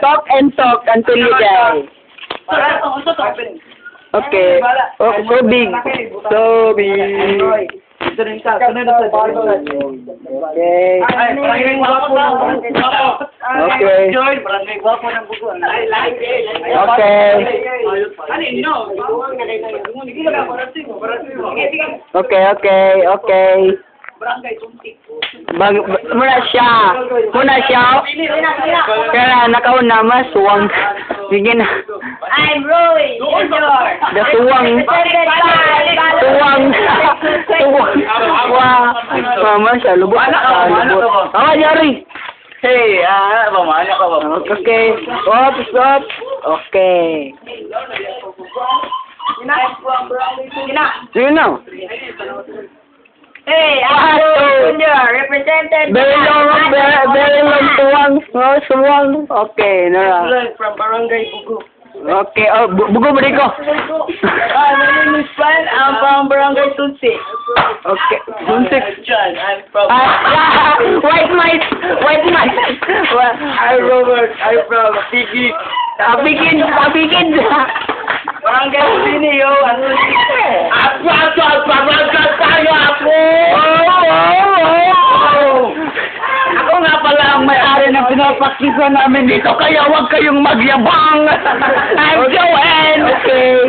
Talk and talk until you die. Okay. Oh, so big. So big. Okay. Okay. Muna siya. Kaya nakauna mas suwang. Sige na. I'm Roy. The suwang. Wah. Mama siya. Lubot. Awa, Yari. Hey, pamana ka ba? Okay. Stop. Okay. Sige na. Hey, I'm Roy Junior, represented Very long suwang. Okay, na. From Barangay Bugo. Okay, bugo ba ko? My name is Pan. I'm from Barangay Tunsi. Okay, Sunsik. John, I'm from... White mice. I'm Robert. I'm from Piggy. Abigin. Barangay Sini, yo. Ako nga pala ang may-ari ng pinapakisa namin dito, kaya huwag kayong magyabang. I'm Joanne. Okay.